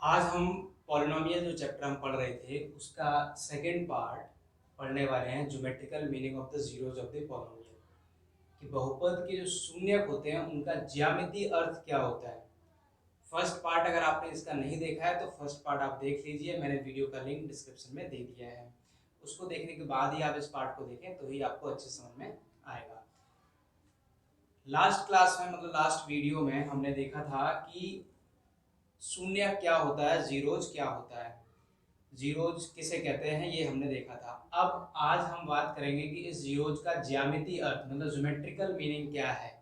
आज हम पॉलिनोमियल जो चैप्टर हम पढ़ रहे थे उसका सेकंड पार्ट पढ़ने वाले हैं, geometrical meaning of the zeros of the polynomial. कि बहुपद के जो शून्यक होते हैं उनका ज्यामितीय अर्थ क्या होता है। फर्स्ट पार्ट अगर आपने इसका नहीं देखा है तो फर्स्ट पार्ट आप देख लीजिए, मैंने वीडियो का लिंक डिस्क्रिप्शन में दे दिया है। उसको देखने के बाद ही आप इस पार्ट को देखें तो ही आपको अच्छे समझ में आएगा। लास्ट क्लास में मतलब लास्ट वीडियो में हमने देखा था कि शून्य क्या होता है, जीरोज क्या होता है, जीरोज किसे कहते हैं, ये हमने देखा था। अब आज हम बात करेंगे कि इस जीरोज का ज्यामितीय अर्थ मतलब ज्योमेट्रिकल मीनिंग क्या है।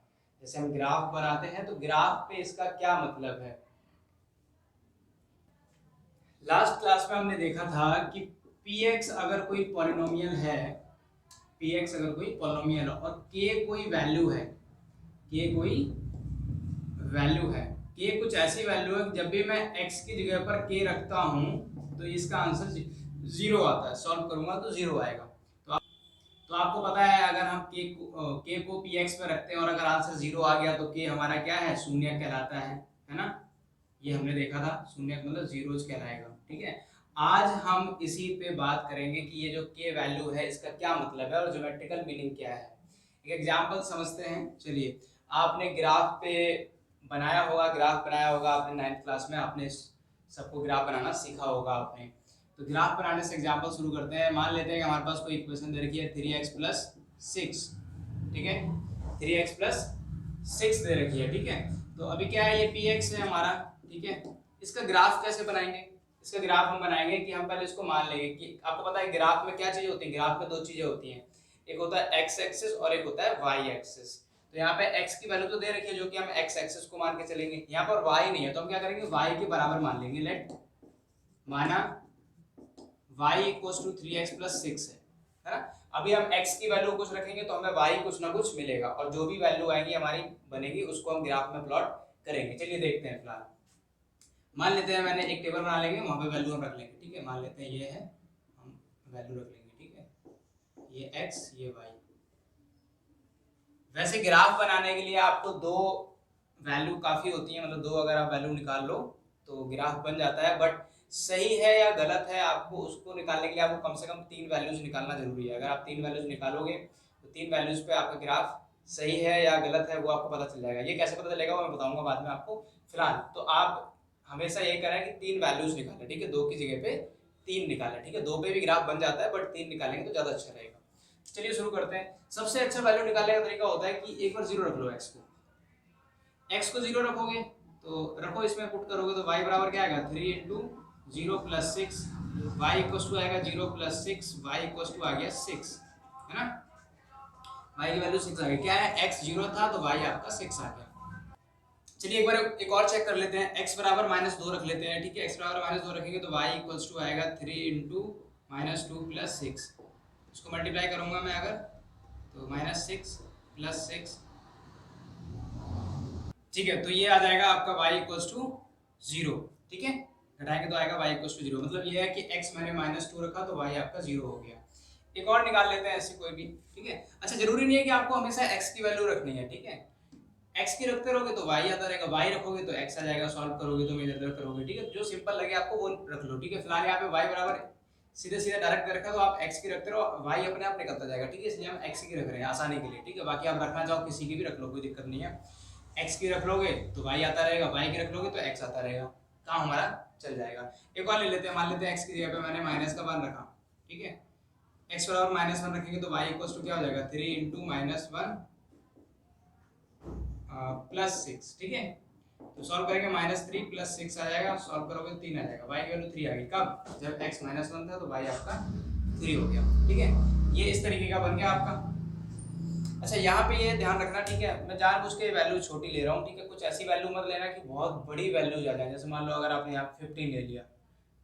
जैसे हम ग्राफ बनाते हैं तो ग्राफ पे इसका क्या मतलब है। लास्ट क्लास में हमने देखा था कि px अगर कोई पॉलिनोमियल है, px अगर कोई पॉलिनोमियल और k कोई वैल्यू है, k कोई वैल्यू है, k कुछ ऐसी वैल्यू है कि जब भी मैं x की जगह पर k रखता हूं तो इसका आंसर जीरो आता है। सॉल्व करूंगा तो जीरो आएगा। तो आपको पता है अगर हम k को px पे रखते हैं और अगर आंसर जीरो आ गया तो k हमारा क्या है, शून्य कहलाता है ना। ये हमने देखा था, शून्य मतलब जीरोज कहलाएगा। ठीक है, आज हम इसी पे बात करेंगे कि ये जो k वैल्यू है इसका क्या मतलब है और ज्योमेट्रिकल मीनिंग क्या है। एक एग्जांपल समझते हैं। चलिए, आपने ग्राफ पे ग्राफ बनाया होगा आपने 9th क्लास में, आपने सबको ग्राफ बनाना सीखा होगा आपने। तो ग्राफ बनाने से एग्जांपल शुरू करते हैं। मान लेते हैं कि हमारे पास कोई इक्वेशन दे रखी है 3x प्लस 6। ठीक है, 3x प्लस 6 दे रखी है। ठीक है, तो अभी क्या है, ये px है हमारा। ठीक है, इसका ग्राफ कैसे बनाएंगे। इसका ग्राफ हम बनाएंगे कि हम पहले इसको मान लेंगे कि आपको पता है ग्राफ में क्या चीजें होती है। ग्राफ में दो चीजें होती हैं, एक होता है एक्स एक्सिस और एक होता है वाई एक्सिस। तो यहाँ पे x की वैल्यू तो दे रखी है जो कि हम x एक्सिस को मान के चलेंगे। यहाँ पर y नहीं है तो हम क्या करेंगे, y के बराबर मान लेंगे। लेट माना y equals to 3x plus 6 है ना। अभी हम x की वैल्यू कुछ रखेंगे तो हमें y कुछ ना कुछ मिलेगा और जो भी वैल्यू आएंगी हमारी बनेगी उसको हम ग्राफ में प्लॉट करेंगे। चलिए देखते हैं। फिलहाल मान लेते हैं मैंने एक टेबल बना लेंगे, वहां पे वैल्यू हम रख लेंगे। ठीक है, मान लेते हैं ये है, हम वैल्यू रख लेंगे। ठीक है, ये x ये y। वैसे ग्राफ बनाने के लिए आपको दो वैल्यू काफी होती है, मतलब दो अगर आप वैल्यू निकाल लो तो ग्राफ बन जाता है। बट सही है या गलत है आपको उसको निकालने के लिए आपको कम से कम तीन वैल्यूज निकालना जरूरी है। अगर आप तीन वैल्यूज निकालोगे तो तीन वैल्यूज पे आपका ग्राफ सही है या गलत है वो आपको पता चल जाएगा। ये कैसे पता चलेगा वो मैं बताऊंगा बाद में आपको। फिलहाल तो आप हमेशा ये करें कि तीन वैल्यूज निकालें। ठीक है, दो की जगह पे तीन निकालें। ठीक है, दो पे भी ग्राफ बन जाता है बट तीन निकालेंगे तो ज्यादा अच्छा रहेगा। चलिए शुरू करते हैं। सबसे अच्छा वैल्यू निकालने का तरीका होता है कि एक बार जीरो रख लो। एक्स को जीरो रखोगे तो रखो, इसमें पुट करोगे तो y बराबर क्या आएगा, 3 into zero plus 6। Y equals two आएगा zero plus 6, y equals two आ गया 6 है ना। y की वैल्यू 6 आ गई। क्या है, x जीरो था तो y आपका 6 आ गया। चलिए एक बार एक और चेक कर लेते हैं। x बराबर माइनस दो रख लेते हैं। ठीक है, x बराबर माइनस दो रखेंगे तो y इक्वल्स टू आएगा 3 इंटू माइनस टू प्लस 6। इसको मल्टीप्लाई करूंगा मैं अगर तो माइनस 6 प्लस 6। ठीक है, तो ये आ जाएगा आपका y इक्वल्स टू जीरो। ठीक है, घटाएंगे तो आएगा y इक्वल्स टू जीरो। मतलब ये है कि x मैंने माइनस टू रखा तो y आपका जीरो हो गया। एक और निकाल लेते हैं ऐसी कोई भी। ठीक है, अच्छा जरूरी नहीं है कि आपको हमेशा x की वैल्यू रखनी है। ठीक है, x की रखते रहोगे तो y आता रहेगा, y रखोगे तो x आ जाएगा, सॉल्व करोगे तो इधर उधर करोगे। ठीक है, जो सिंपल लगे आपको वो रख लो। ठीक है, फिलहाल यहाँ पे y बराबर सीधे सीधे डायरेक्ट रखा तो आप x की रखते रहो, y अपने आप निकलता जाएगा। ठीक है, इसलिए हम x की रख रहे हैं आसानी के लिए। ठीक है, बाकी आप रखना चाहो किसी की भी रख लो, कोई दिक्कत नहीं है। x की रख लोगे तो y आता रहेगा, y की रख लोगे तो x आता रहेगा, काम हमारा चल जाएगा। एक और ले लेते हैं। मान लेते हैं x की जगह पे मैंने माइनस का वन रखा। ठीक है, x बराबर माइनस वन रखेंगे तो y इक्वल्स टू क्या हो जाएगा, 3 इंटू माइनस वन प्लस 6। ठीक है, तो सॉल्व करेंगे माइनस 3 प्लस 6 आ जाएगा, सॉल्व करोगे तो 3 आ जाएगा। y की वैल्यू 3 आ गई कब, जब x माइनस वन था तो y आपका 3 हो गया। ठीक है, ये इस तरीके का बन गया आपका। अच्छा यहाँ पे ये ध्यान रखना। ठीक है, मैं जानबूझ के वैल्यू छोटी ले रहा हूँ। ठीक है, कुछ ऐसी वैल्यू मत लेना कि बहुत बड़ी वैल्यू आ जाए। जैसे मान लो अगर आपने यहाँ 15 ले लिया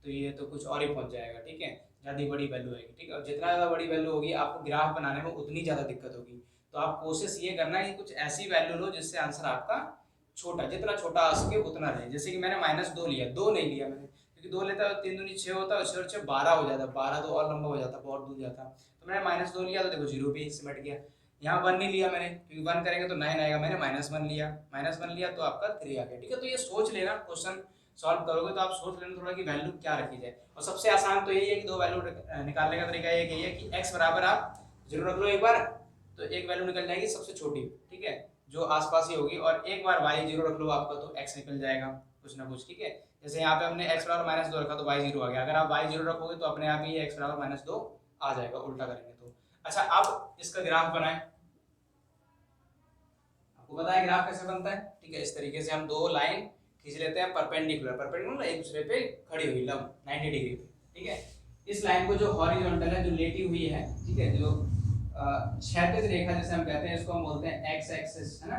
तो ये तो कुछ और ही पहुंच जाएगा। ठीक है, ज़्यादा बड़ी वैल्यू आएगी। ठीक है, और जितना ज़्यादा बड़ी वैल्यू होगी आपको ग्राफ बनाने में उतनी ज़्यादा दिक्कत होगी। तो आप कोशिश ये करना है कि कुछ ऐसी वैल्यू लो जिससे आंसर आपका छोटा, जितना छोटा आ सके उतना रहे। जैसे कि मैंने माइनस दो लिया, दो नहीं लिया मैंने क्योंकि दो लेता है तीन दूनी छः होता है, उससे और 12 हो जाता, 12 तो और लंबा हो जाता, बहुत दूर जाता। तो मैंने माइनस दो लिया तो देखो जीरो पे सिमट गया। यहाँ वन नहीं लिया मैंने क्योंकि वन करेंगे तो 9 आएगा, मैंने माइनस वन लिया, माइनस वन लिया तो आपका 3 आ गया। ठीक है, तो ये सोच लेना क्वेश्चन सॉल्व करोगे तो आप सोच लेना थोड़ा कि वैल्यू क्या रखी जाए। और सबसे आसान तो यही है कि दो वैल्यू निकालने का तरीका यही है कि x बराबर आप 0 रख लो एक बार, तो एक वैल्यू निकल जाएगी सबसे छोटी, ठीक है, जो आसपास ही होगी, और एक बार y 0 रख लो आपका तो x निकल जाएगा कुछ ना कुछ, ठीक है। जैसे यहाँ पे हमने x बराबर -2 रखा तो y 0 आ गया। अगर आप y 0 रखोगे तो अपने आप ही x बराबर -2 आ जाएगा, उल्टा करेंगे तो। अच्छा, अब इसका ग्राफ बनाएं। आपको पता है ग्राफ कैसे बनता है, ठीक है। इस तरीके से हम दो लाइन खींच लेते हैं परपेंडिकुलर, परपेंडिकुलर एक दूसरे पे खड़ी हुई लंब 90 डिग्री पे, ठीक है। इस लाइन को जो हॉरिजॉन्टल है, जो लेटी हुई है, ठीक है, जो क्षैतिज रेखा जैसे हम कहते हैं, इसको हम बोलते हैं एक्स एक्सिस, है ना,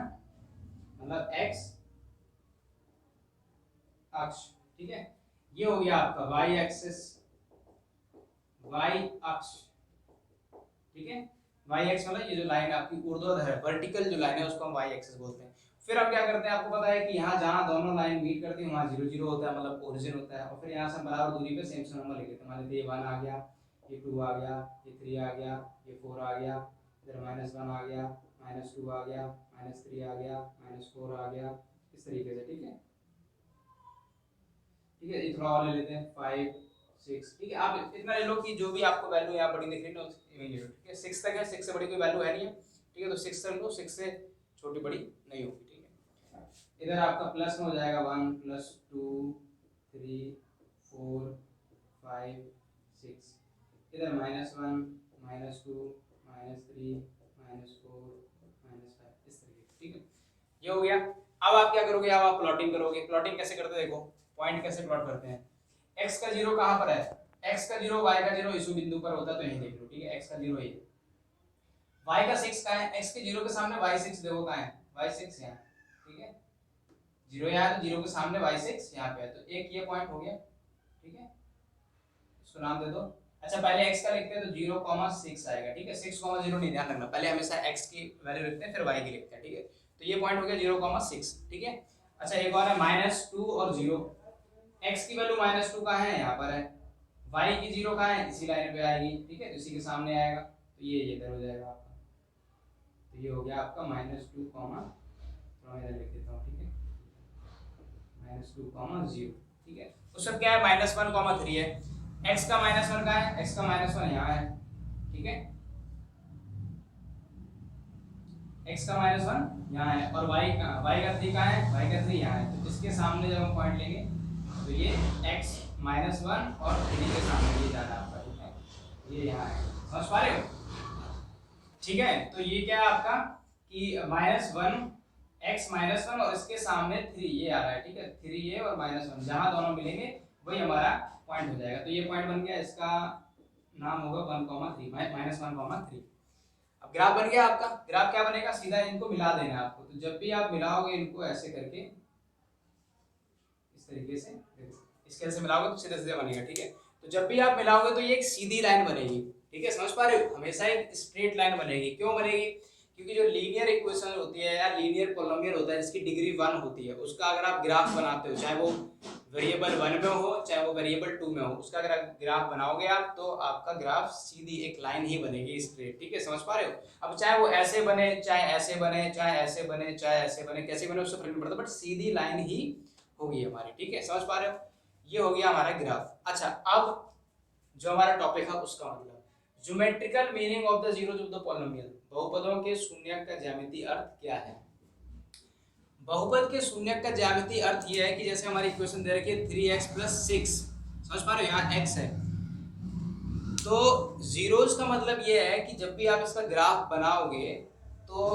मतलब एक्स अक्ष, ठीक है। ये हो गया आपका वाई एक्सिस, वाई अक्ष, ठीक है। वाई एक्स मतलब ये जो लाइन आपकी ऊर्ध्वाधर है, वर्टिकल जो लाइन है उसको हम वाई एक्सिस बोलते हैं। फिर हम क्या करते हैं, आपको पता है कि यहाँ जहाँ दोनों लाइन मीट करती है वहाँ 0 0 होता है, मतलब ओरिजिन होता है। और फिर यहाँ से बराबर दूरी पे सेम नंबर लिख देते हैं। मान लीजिए ये 1 आ गया, ये 2 आ गया, ये 3 आ गया, ये 4 आ गया, इधर -1 आ गया, -2 आ गया, -3 आ गया, -4 आ गया, इस तरीके से, ठीक है। ठीक है, ये थोड़ा और ले लेते हैं 5 6, ठीक है। आप इतना ले लो कि जो भी आपको वैल्यू यहाँ बड़ी दिख रही है ना वही ले लो, ठीक है। 6 तक है, 6 से बड़ी कोई वैल्यू है नहीं है, ठीक है, तो 6 तक लो, 6 से छोटी बड़ी नहीं होगी, ठीक है। इधर आपका प्लस में हो जाएगा 1 +2 3 4 5 6, इधर -1 -2 -3 -4 -5, इस तरीके से, ठीक है। ये हो गया। अब आप क्या करोगे, अब आप प्लॉटिंग करोगे। प्लॉटिंग कैसे करते हैं, देखो पॉइंट कैसे प्लॉट करते हैं। x का 0 कहाँ पर है, x का 0 y का 0 इस बिंदु पर होता है, तो यहीं देख लो, ठीक है। x का 0 ये, y का 6 कहाँ है, x के 0 के सामने y6 देखो कहाँ है, y6 यहाँ, ठीक है। 0 यहाँ है तो 0 के सामने y6 यहाँ पे है, तो एक ये पॉइंट हो गया, ठीक है। इसको नाम दे दो। अच्छा, पहले x का लिखते हैं तो 0,6 आएगा, ठीक है। 6,0 नहीं, ध्यान रखना, पहले हमेशा x की वैल्यू लिखते हैं फिर y की लिखते हैं, ठीक है। तो ये पॉइंट हो गया 0,6, ठीक है। अच्छा, एक और है -2 और 0। x की वैल्यू -2 कहाँ है, यहाँ पर है। y की 0 कहाँ है, इसी लाइन पे आएगी, ठीक है, इसी के सामने आएगा, तो ये इधर हो जाएगा आपका। तो ये हो गया आपका -2, थोड़ा इधर लिख देता हूँ, ठीक है, -2, 0, ठीक है। उसका क्या है, -1, 3 है। x का -1 कहाँ है, x का -1 यहाँ है, ठीक है। x का -1 यहाँ है, और y का 3 कहाँ है, y का 3 यहाँ है, तो इसके सामने जब हम पॉइंट लेंगे तो ये x -1 और 3 के सामने ये जाना आपका, ठीक है, ये यहाँ है, समझ पा रहे हो, ठीक है। तो ये क्या है आपका कि -1 x -1 और इसके सामने 3 ये आ रहा है, ठीक है, 3 ये और -1 जहाँ दोनों मिलेंगे वही हमारा पॉइंट हो जाएगा। तो ये पॉइंट बन गया, इसका नाम होगा 1,3 -1,3। अब ग्राफ बन गया आपका। ग्राफ क्या बनेगा, सीधा इनको मिला देना है आपको। तो जब भी आप मिलाओगे इनको ऐसे करके, इस तरीके से स्केल से मिलाओगे तो सीधे सीधे बनेगा, ठीक है। तो जब भी आप मिलाओगे तो ये एक सीधी लाइन बनेगी, ठीक है, समझ पा रहे हो, हमेशा एक स्ट्रेट लाइन बनेगी। क्यों बनेगी, क्योंकि जो लीनियर इक्वेशन होती है या लीनियर पॉलिनोमियल होता है जिसकी डिग्री 1 होती है, उसका अगर आप ग्राफ बनाते हो, चाहे वो वेरिएबल 1 में हो चाहे वो वेरिएबल 2 में हो, उसका अगर आप ग्राफ बनाओगे आप तो आपका ग्राफ सीधी एक लाइन ही बनेगी, स्ट्रेट, ठीक है, समझ पा रहे हो। अब चाहे वो ऐसे बने, चाहे ऐसे बने, चाहे ऐसे बने, चाहे ऐसे बने, कैसे बने उससे फर्क नहीं पड़ता, बट सीधी लाइन ही होगी हमारी, ठीक है, समझ पा रहे हो। ये हो गया हमारा ग्राफ। अच्छा, अब जो हमारा टॉपिक है उसका मतलब geometrical meaning of the zeros of the polynomial, बहुपदों के शून्यक का ज्यामितीय अर्थ क्या है। बहुपद के शून्यक का ज्यामितीय अर्थ ये है कि जैसे हमारी इक्वेशन दे रखी है 3x + 6, समझ पा रहे हो, यहाँ x है, तो जीरोस का मतलब ये है कि जब भी आप इसका ग्राफ बनाओगे तो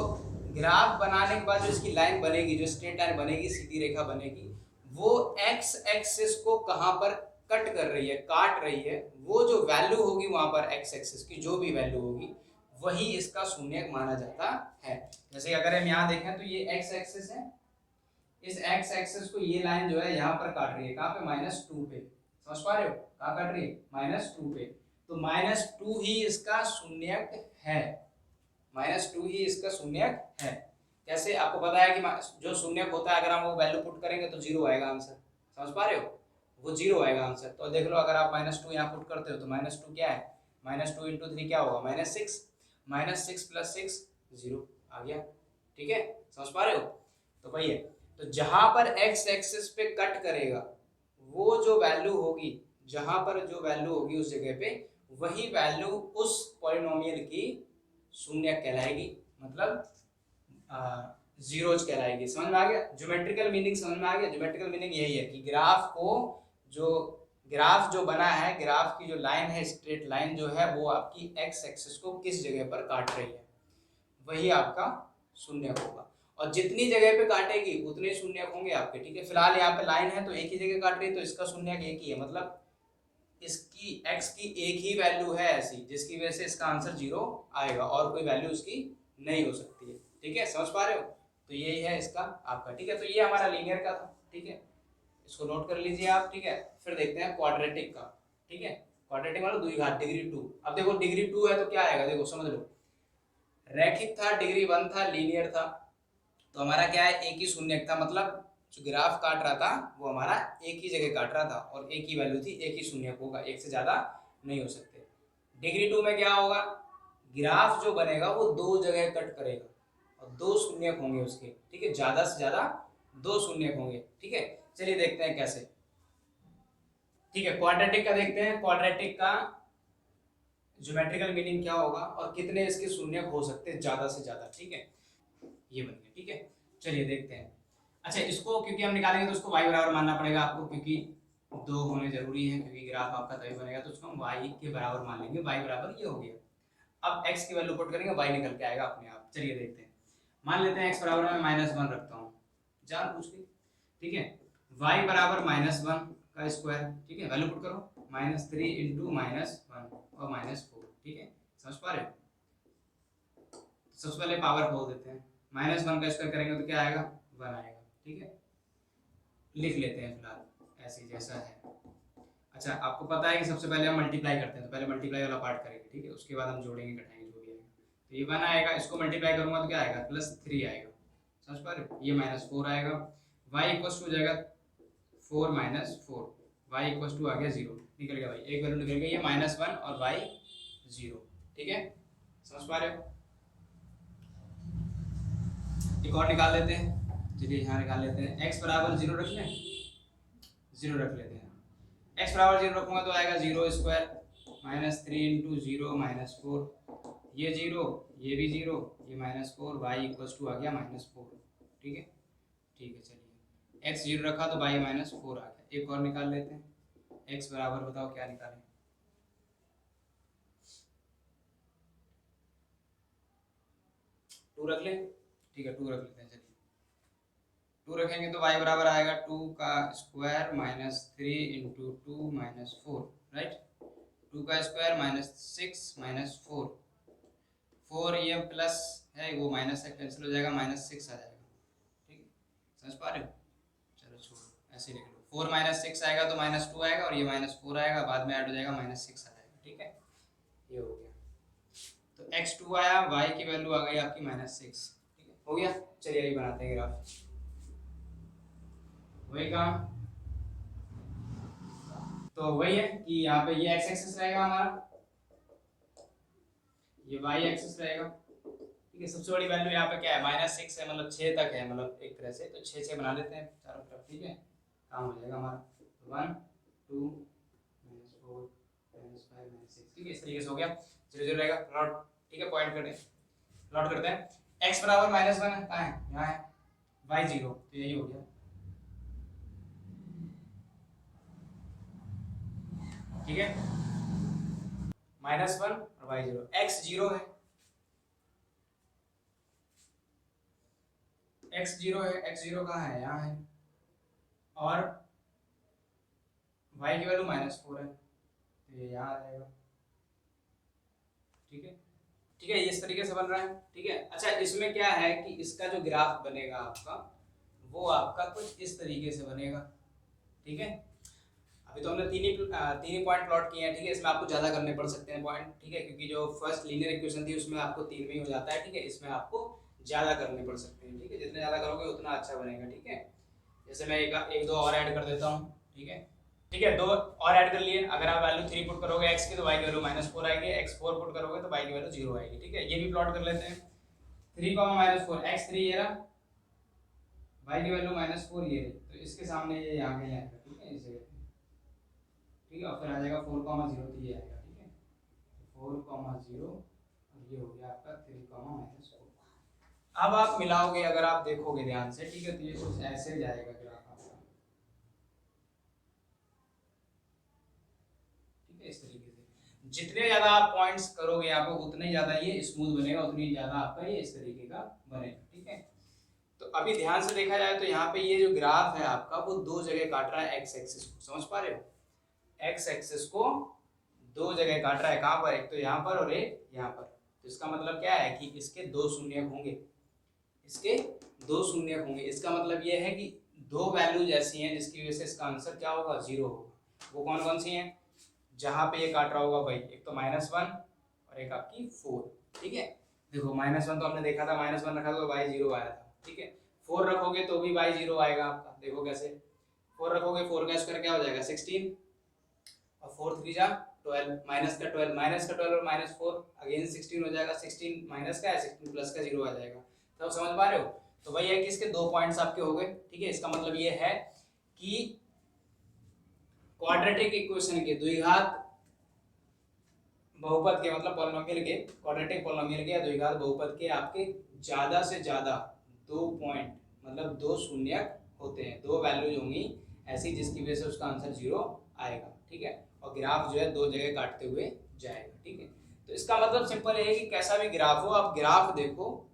ग्राफ बनाने के बाद जो इसकी लाइन बनेगी, जो स्ट्रेट लाइन बनेगी, सीधी रेखा बनेगी, वो x एक्सिस को कहाँ पर कट कर रही है, काट रही है, वो जो वैल्यू होगी वहां पर x एक्सिस की जो भी वैल्यू होगी वही इसका शून्यक माना जाता है। जैसे अगर हम यहाँ देखें तो ये x एक्सिस है, इस x एक्सिस को ये लाइन जो है यहाँ पर काट रही है, कहाँ पे, -2 पे, समझ पा रहे हो, कहाँ काट रही है, -2 पे, तो -2 ही इसका शून्यक है, -2 ही इसका शून्यक है। कैसे, आपको पता है कि जो शून्यक होता है अगर हम वो वैल्यू पुट करेंगे तो 0 आएगा आंसर, समझ पा रहे हो, वो 0 आएगा आंसर। तो देख लो अगर आप -2 यहाँ पुट करते हो तो -2 क्या है, -2 × 3 क्या होगा, -6, -6 + 6 0 आ गया, ठीक है, समझ पा रहे हो। तो वही है, तो जहां पर x एक्सिस पे कट करेगा वो जो वैल्यू होगी, जहां पर जो वैल्यू होगी उस जगह पे, वही वैल्यू उस पॉलिनोमियल की शून्य कहलाएगी, मतलब जीरोज कहलाएगी। समझ में आ गया? ज्योमेट्रिकल मीनिंग समझ में आ गया? ज्योमेट्रिकल मीनिंग यही है कि जो ग्राफ जो बना है, ग्राफ की जो लाइन है, स्ट्रेट लाइन जो है, वो आपकी एक्स एक्सिस को किस जगह पर काट रही है, वही आपका शून्य होगा। और जितनी जगह पे काटेगी उतने शून्य होंगे आपके। ठीक है, फिलहाल यहाँ पे लाइन है तो एक ही जगह काट रही है, तो इसका शून्य एक ही है, मतलब इसकी x की एक ही वैल्यू है ऐसी जिसकी वजह से इसका आंसर 0 आएगा, और कोई वैल्यू उसकी नहीं हो सकती है। ठीक है, समझ पा रहे हो? तो यही है इसका आपका। ठीक है, तो ये हमारा लीनियर का था। ठीक है, इसको नोट कर लीजिए आप। ठीक है, फिर देखते हैं क्वाड्रेटिक का। ठीक है, क्वाड्रेटिक मतलब द्विघात, डिग्री 2। अब देखो डिग्री 2 है तो क्या आएगा, देखो समझ लो। रैखिक था, डिग्री 1 था, लीनियर था, तो हमारा क्या है, एक ही शून्य था, मतलब जो ग्राफ काट रहा था वो हमारा एक ही जगह काट रहा था, और एक ही वैल्यू थी, एक ही शून्य होगा, एक से ज्यादा नहीं हो सकते। डिग्री 2 में क्या होगा, ग्राफ जो बनेगा वो दो जगह कट करेगा और दो शून्य होंगे उसके। ठीक है, ज्यादा से ज्यादा दो शून्य होंगे। ठीक है, चलिए देखते हैं कैसे। ठीक है, क्वाड्रेटिक का देखते हैं, क्वाड्रेटिक का ज्योमेट्रिकल मीनिंग क्या होगा और कितने इसके शून्य हो सकते हैं ज्यादा से ज्यादा। ठीक है, ये बन गया। ठीक है, चलिए देखते हैं। अच्छा, इसको क्योंकि हम निकालेंगे तो उसको y बराबर मानना पड़ेगा आपको, क्योंकि दो होने जरूरी है, क्योंकि ग्राफ आपका तभी बनेगा, तो उसको हम y के बराबर मान लेंगे। y बराबर ये हो गया। अब x की वैल्यू पुट करेंगे, y निकल के आएगा अपने आप। चलिए देखते हैं। मान लेते हैं x बराबर मैं -1 रखता हूँ, जान पूछ के। ठीक है, y बराबर -1 का स्क्वायर। ठीक है, वैल्यू पुट करो, -3 इंटू -1 और -4। ठीक है, समझ पा रहे हो? सबसे पहले पावर खोल देते हैं, -1 का स्क्वायर करेंगे तो क्या आएगा, 1 आएगा। ठीक है, लिख लेते हैं फिलहाल ऐसे जैसा है। अच्छा, आपको पता है कि सबसे पहले हम मल्टीप्लाई करते हैं, तो पहले मल्टीप्लाई वाला पार्ट करेंगे। ठीक है, उसके बाद हम जोड़ेंगे घटाएंगे जो भी आएगा। तो ये 1 आएगा, इसको मल्टीप्लाई करूंगा तो क्या आएगा, +3 आएगा। समझ पा रहे हो? ये -4 आएगा, y इक्वल टू हो जाएगा 4 -4, y इक्वल टू आ गया 0, निकल गया भाई, एक वैल्यू निकल गई, ये -1 और y 0। ठीक है, समझ पा रहे हो? एक और निकाल लेते हैं। चलिए यहाँ निकाल लेते हैं, x बराबर 0 रख लें, 0 रख लेते हैं। x बराबर 0 रखूंगा तो आएगा 0 स्क्वायर, -3 इंटू 0 -4, ये 0, ये भी 0, ये -4, y इक्वल टू आ गया -4। ठीक है, ठीक है, चलिए x 0 रखा तो y -4 आ गया। एक और निकाल लेते हैं, x बराबर बताओ क्या निकालें, 2 रख लें। ठीक है, 2 रख लेते हैं। चलिए 2 रखेंगे तो y बराबर आएगा 2 का स्क्वायर -3 इंटू 2 -4, राइट। 2 का स्क्वायर -6 -4, 4 ये प्लस है, वो माइनस से कैंसिल हो जाएगा, -6 आ जाएगा। ठीक है, समझ पा रहे हो? चलो छोड़ो, ऐसे लिख लो, 4 -6 आएगा तो -2 आएगा, और ये -4 आएगा, बाद में ऐड हो जाएगा, -6 आ जाएगा। ठीक है, ये हो गया। तो x2 आया, y की वैल्यू आ गई आपकी -6। ठीक है, हो गया। चलिए अभी बनाते हैं ग्राफ, वही काम। तो वही है कि यहाँ पे ये x एक्सिस रहेगा हमारा, ये y एक्सिस रहेगा। ठीक है, सबसे बड़ी वैल्यू यहाँ पे क्या है, -6 है, मतलब 6 तक है, मतलब एक तरह से तो 6 बना लेते हैं चारों तरफ। ठीक है, काम हो जाएगा हमारा, 1 2 -4 -5 -6। ठीक है, इस तरीके से हो गया, 0 0 रहेगा प्लॉट। ठीक है, पॉइंट करते हैं, प्लॉट करते हैं। x बराबर -1 है, कहाँ है, यहाँ है, y 0, तो यही हो गया। ठीक है, -1 और y 0, x 0 है, x 0 है, x 0 कहाँ है, यहाँ है, और y की वैल्यू -4 है, तो ये यहाँ आ जाएगा। ठीक है, ठीक है, इस तरीके से बन रहा है। ठीक है, अच्छा इसमें क्या है कि इसका जो ग्राफ बनेगा आपका, वो आपका कुछ इस तरीके से बनेगा। ठीक है, अभी तो हमने तीन ही पॉइंट प्लॉट किए हैं। ठीक है, इसमें आपको ज़्यादा करने पड़ सकते हैं पॉइंट। ठीक है, क्योंकि जो फर्स्ट लीनियर इक्वेशन थी उसमें आपको 3 में ही हो जाता है। ठीक है, इसमें आपको ज़्यादा करने पड़ सकते हैं। ठीक है, जितने ज़्यादा करोगे उतना अच्छा बनेगा। ठीक है, जैसे मैं एक दो और ऐड कर देता हूँ। ठीक है, ठीक है, 2 और ऐड कर लिए। अगर आप वैल्यू 3 पुट करोगे x की तो y की वैल्यू -4 आएगी, x 4 पुट करोगे तो y की वैल्यू 0 आएगी। ठीक है, ये भी प्लॉट कर लेते हैं। 3 -4, x 3 ये रहा, y की वैल्यू -4 ये रही, तो इसके सामने ये यहाँ कहीं आएगा। ठीक है, इस जगह पे ठीक है, और फिर आ जाएगा 4,0 तो ये आएगा, ठीक है 4,0 और ये हो गया आपका 3,-4। अब आप मिलाओगे, अगर आप देखोगे ध्यान से, ठीक है, तो ये कुछ ऐसे जाएगा ग्राफ आपका, ठीक है, इस तरीके से। जितने ज्यादा आप पॉइंट्स करोगे यहाँ पे उतना ही ज्यादा ये स्मूथ बनेगा, उतनी ज्यादा आपका ये इस तरीके का बनेगा, ठीक है। तो अभी ध्यान से देखा जाए तो यहाँ पे ये जो ग्राफ है आपका वो दो जगह काट रहा है एक्स एक्सिस को, समझ पा रहे हो, एक्स एक्सिस को दो जगह काट रहा है, कहाँ पर, एक तो यहाँ पर और एक यहाँ पर। तो इसका मतलब क्या है कि इसके दो शून्य होंगे, इसके दो शून्य होंगे, इसका मतलब ये है कि दो वैल्यूज ऐसी हैं जिसकी वजह से इसका आंसर क्या होगा, 0 होगा। वो कौन कौन सी हैं, जहां पे ये काट रहा होगा भाई, एक तो -1 और एक आपकी 4, ठीक है। देखो -1 तो हमने देखा था, -1 रखा तो y 0 आया था, ठीक है। 4 रखोगे तो भी y 0 आएगा आपका, देखो कैसे, 4 रखोगे 4 का स्क्वायर क्या हो जाएगा 16 और 4 3 जा 12, माइनस का 12 और -4 अगेन 16 हो जाएगा, 16 माइनस का है 16 प्लस का 0 आ जाएगा। तो आप समझ पा रहे हो। तो वही है कि इसके दो पॉइंट्स आपके हो गए, ठीक है। इसका मतलब ये है कि क्वाड्रेटिक इक्वेशन के द्विघात बहुपद के, मतलब पॉलिनोमियल के, क्वाड्रेटिक पॉलिनोमियल के या द्विघात बहुपद के आपके ज्यादा से ज्यादा दो पॉइंट, मतलब दो शून्य होते हैं, दो वैल्यूज होंगी ऐसी जिसकी वजह से उसका आंसर 0 आएगा, ठीक है। और ग्राफ जो है दो जगह काटते हुए जाएगा, ठीक है। तो इसका मतलब सिंपल है कि कैसा भी ग्राफ हो, आप ग्राफ देखो,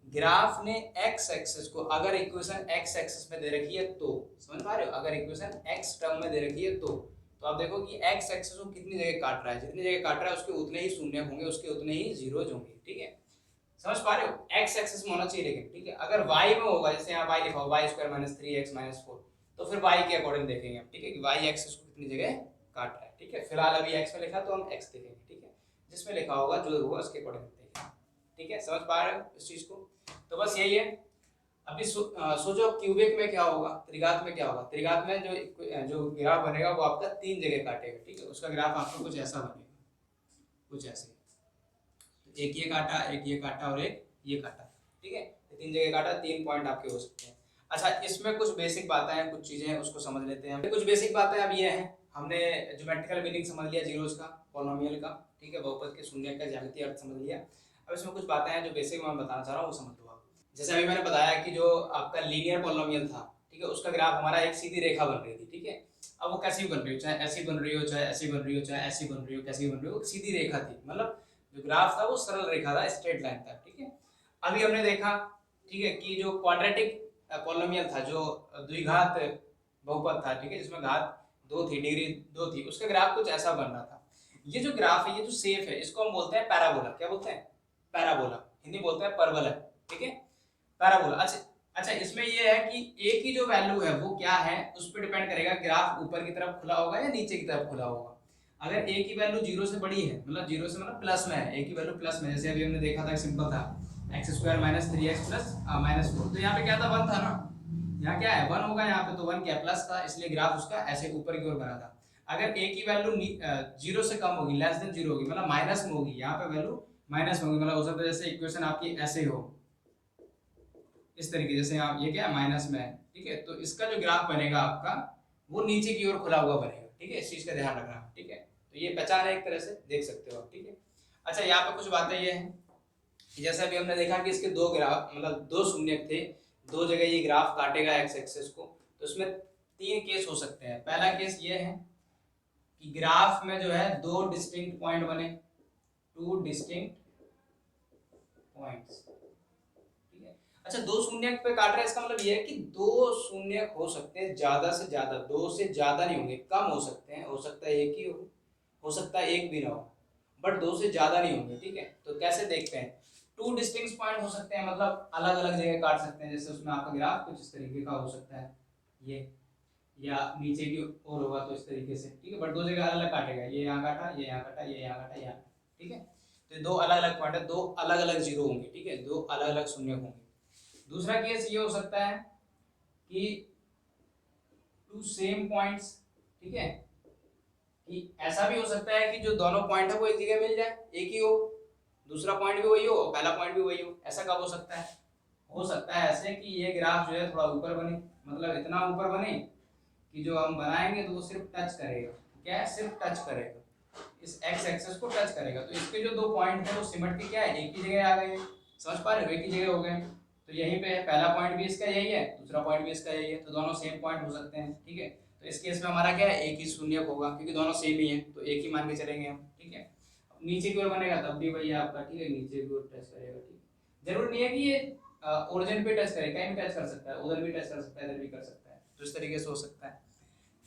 ग्राफ ने एक्स एक्सिस को, अगर इक्वेशन एक्स एक्सिस में दे रखी है तो, समझ पा रहे हो, अगर इक्वेशन एक्स टर्म में दे रखी है तो आप देखो कि एक्स एक्सिस को कितनी जगह काट रहा है, जितनी जगह काट रहा है उसके उतने ही शून्य होंगे, उसके उतने ही जीरोज होंगे, ठीक है। समझ पा रहे हो, एक्स एक्सिस में होना चाहिए लेकिन, ठीक है। अगर वाई में होगा, जैसे यहाँ वाई लिखा हो y² - 3x - 4, तो फिर y के अकॉर्डिंग देखेंगे हम, ठीक है, कि y एक्सिस को कितनी जगह काट रहा है, ठीक है। फिलहाल अभी x में लिखा तो हम x देखेंगे, ठीक है, जिसमें लिखा होगा जो होगा उसके अकॉर्डिंग देखेंगे, ठीक है। समझ पा रहे हो इस चीज को। तो बस यही है। अभी सोचो क्यूबिक में क्या होगा, त्रिघात में क्या होगा। त्रिघात में जो ग्राफ बनेगा वो आपका तीन जगह काटेगा, ठीक है। उसका ग्राफ आपको कुछ ऐसा बनेगा, कुछ ऐसे, एक ये काटा, एक ये काटा और एक ये काटा, ठीक है। तीन जगह काटा, 3 पॉइंट आपके हो सकते हैं। अच्छा, इसमें कुछ बेसिक बातें हैं, कुछ चीजें हैं, उसको समझ लेते हैं। कुछ बेसिक बातें अब ये हैं, हमने ज्योमेट्रिकल मीनिंग समझ लिया जीरोस का, पॉलिनोमियल का, ठीक है, बहुपद के शून्य का ज्यामितीय अर्थ समझ लिया। अब इसमें कुछ बातें हैं जो बेसिक मैं बताना चाह रहा हूँ, वो समझ लो आप। जैसे अभी मैंने बताया कि जो आपका लीनियर पॉलिनोमियल था, ठीक है, उसका ग्राफ हमारा एक सीधी रेखा बन रही थी, ठीक है। अब वो कैसी बन रही हो, चाहे ऐसी बन रही हो, चाहे ऐसी बन रही हो, चाहे ऐसी बन रही हो, कैसी बन रही हो, सीधी रेखा थी, मतलब जो ग्राफ था वो सरल रेखा था, स्ट्रेट लाइन था, ठीक है। अभी हमने देखा, ठीक है, कि जो क्वाड्रेटिक पॉलिनोमियल था, जो द्विघात बहुपद था, ठीक है, जिसमें घात 2 थी, डिग्री 2 थी, उसका ग्राफ कुछ ऐसा बन रहा था। ये जो ग्राफ है, ये जो शेप है, इसको हम बोलते हैं पैराबोला। क्या बोलते हैं, पैराबोला, हिंदी बोलते हैं परवलय, ठीक है, पैराबोला। अच्छा, इसमें ये है कि ए की जो वैल्यू है वो क्या है, उस पर डिपेंड करेगा ग्राफ ऊपर की तरफ खुला होगा या नीचे की तरफ खुला होगा। अगर ए की वैल्यू 0 से बड़ी है, मतलब 0 से मतलब प्लस में है, ए की वैल्यू प्लस में, जैसे अभी हमने देखा था, सिंपल था x² - 3x + -4, तो यहाँ पे क्या था, 1 था ना, यहाँ क्या है 1 होगा, यहाँ पे तो 1 क्या प्लस था, इसलिए ग्राफ उसका ऐसे ऊपर की ओर बना था। अगर ए की वैल्यू 0 से कम होगी, लेस देन 0 होगी, मतलब माइनस में होगी, यहाँ पे वैल्यू माइनस में होगी, मतलब हो सकता है जैसे इक्वेशन आपकी ऐसे हो, इस तरीके, जैसे आप ये क्या माइनस में है, ठीक है, तो इसका जो ग्राफ बनेगा आपका वो नीचे की ओर खुला हुआ बनेगा, ठीक है। इस चीज का ध्यान रखना, ठीक है। तो ये पहचान है, एक तरह से देख सकते हो आप, ठीक है। अच्छा, यहाँ पे कुछ बातें ये हैं कि जैसे अभी हमने देखा कि इसके दो ग्राफ, मतलब दो शून्य थे, दो जगह ये ग्राफ काटेगा एक्स एक्सिस को, तो इसमें 3 केस हो सकते हैं। पहला केस ये है कि ग्राफ में जो है दो डिस्टिंक्ट पॉइंट बने, 2 डिस्टिंक्ट पॉइंट्स, ठीक है। अच्छा, दो शून्य पे काट रहा है, इसका मतलब ये है कि दो शून्य हो सकते हैं, ज्यादा से ज्यादा, दो से ज्यादा नहीं होंगे, कम हो सकते हैं, हो सकता है एक ही हो सकता है एक भी ना हो, बट दो से ज्यादा नहीं होंगे, ठीक है। तो कैसे देखते हैं, 2 डिस्टिंक्ट पॉइंट हो सकते हैं, मतलब अलग अलग जगह काट सकते हैं, जैसे उसमें आपका ग्राफ कुछ इस तरीके का हो सकता है, ये, या नीचे की ओर होगा तो इस तरीके से, ठीक है, बट दो जगह अलग अलग काटेगा, ये यहाँ काटा, ये यहाँ काटा, ये यहाँ काटा, यहाँ, ठीक है। तो दो अलग अलग पॉइंट है, दो अलग अलग जीरो होंगे, ठीक है, दो अलग अलग शून्य होंगे। दूसरा केस ये हो सकता है कि 2 सेम पॉइंट्स, ठीक है, कि ऐसा भी हो सकता है कि जो दोनों पॉइंट है वो एक जगह मिल जाए, एक ही हो, दूसरा पॉइंट भी वही हो, पहला पॉइंट भी वही हो। ऐसा कब हो सकता है, हो सकता है ऐसे कि ये ग्राफ जो है थोड़ा ऊपर बने, मतलब इतना ऊपर बने कि जो हम बनाएंगे तो वो सिर्फ टच करेगा, क्या है, सिर्फ टच करेगा, इस एक्स एक्सेस को टच करेगा। तो इसके जो 2 पॉइंट है वो सिमट के क्या है, एक ही जगह आ गए, समझ पा रहे हो, एक ही जगह हो गए। तो यहीं पे है, पहला पॉइंट भी इसका यही है, दूसरा पॉइंट भी इसका यही है, तो दोनों सेम पॉइंट हो सकते हैं, ठीक है। तो इस केस में हमारा क्या है, एक ही शून्यक होगा, क्योंकि दोनों सेम ही है, तो एक ही मान के चलेंगे हम, ठीक है। नीचे की ओर बनेगा तब भी वही आपका, ठीक है, नीचे की ओर टच करेगा, ठीक है। जरूरी नहीं है कि ये ओरिजिन पे टच करे, कहीं भी टच कर सकता है, उधर भी टच कर सकता है, इधर भी कर सकता है, तो इस तरीके से हो सकता है।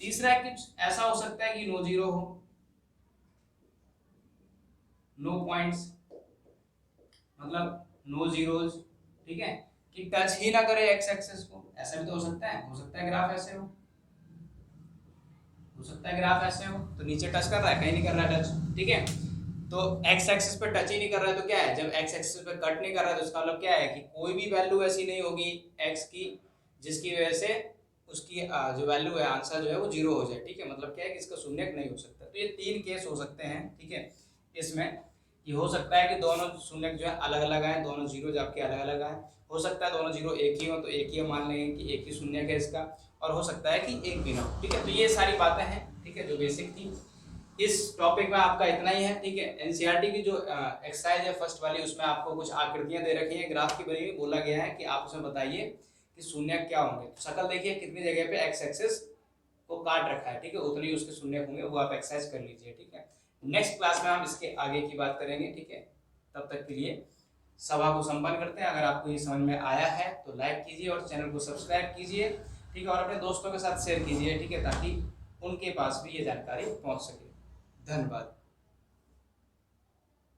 तीसरा कुछ ऐसा हो सकता है कि नो जीरो हो, नो पॉइंट्स, मतलब नो जीरोज, ठीक है, कि टच ही ना करे एक्स एक्सेस को, ऐसा भी तो हो सकता है। हो सकता है ग्राफ ऐसे हो सकता है ग्राफ ऐसे हो, तो नीचे टच कर रहा है, कहीं नहीं कर रहा है टच, ठीक है। तो एक्स एक्सिस पे टच ही नहीं कर रहा है, तो क्या है, जब एक्स एक्सिस पे कट नहीं कर रहा है तो इसका मतलब क्या है कि कोई भी वैल्यू ऐसी नहीं होगी एक्स की जिसकी वजह से उसकी जो वैल्यू है, आंसर जो है वो जीरो हो जाए, ठीक है। मतलब क्या है कि इसका शून्यक नहीं हो सकता। तो ये 3 केस हो सकते हैं, ठीक है। इसमें ये हो सकता है कि दोनों शून्यक जो है अलग अलग आए, दोनों जीरो आपके अलग अलग आए। हो सकता है दोनों जीरो एक ही हो, तो एक ही मान लेंगे कि एक ही शून्यक है इसका, और हो सकता है कि एक भी ना हो, ठीक है। तो ये सारी बातें हैं, ठीक है, जो बेसिक थी। इस टॉपिक में आपका इतना ही है, ठीक है। एनसीईआरटी की जो एक्सरसाइज है फर्स्ट वाली, उसमें आपको कुछ आकृतियां दे रखी हैं, ग्राफ की बनी हुई, बोला गया है कि आप उसमें बताइए कि शून्यक क्या होंगे। तो शक्ल देखिए कितनी जगह पे एक्स एक्सिस को काट रखा है, ठीक है, उतने ही उसके शून्यक होंगे, वो आप एक्सरसाइज कर लीजिए, ठीक है। नेक्स्ट क्लास में हम इसके आगे की बात करेंगे, ठीक है। तब तक के लिए सभा को संपन्न करते हैं। अगर आपको ये समझ में आया है तो लाइक कीजिए और चैनल को सब्सक्राइब कीजिए, ठीक है, और अपने दोस्तों के साथ शेयर कीजिए, ठीक है, ताकि उनके पास भी ये जानकारी पहुंच सके। धन्यवाद।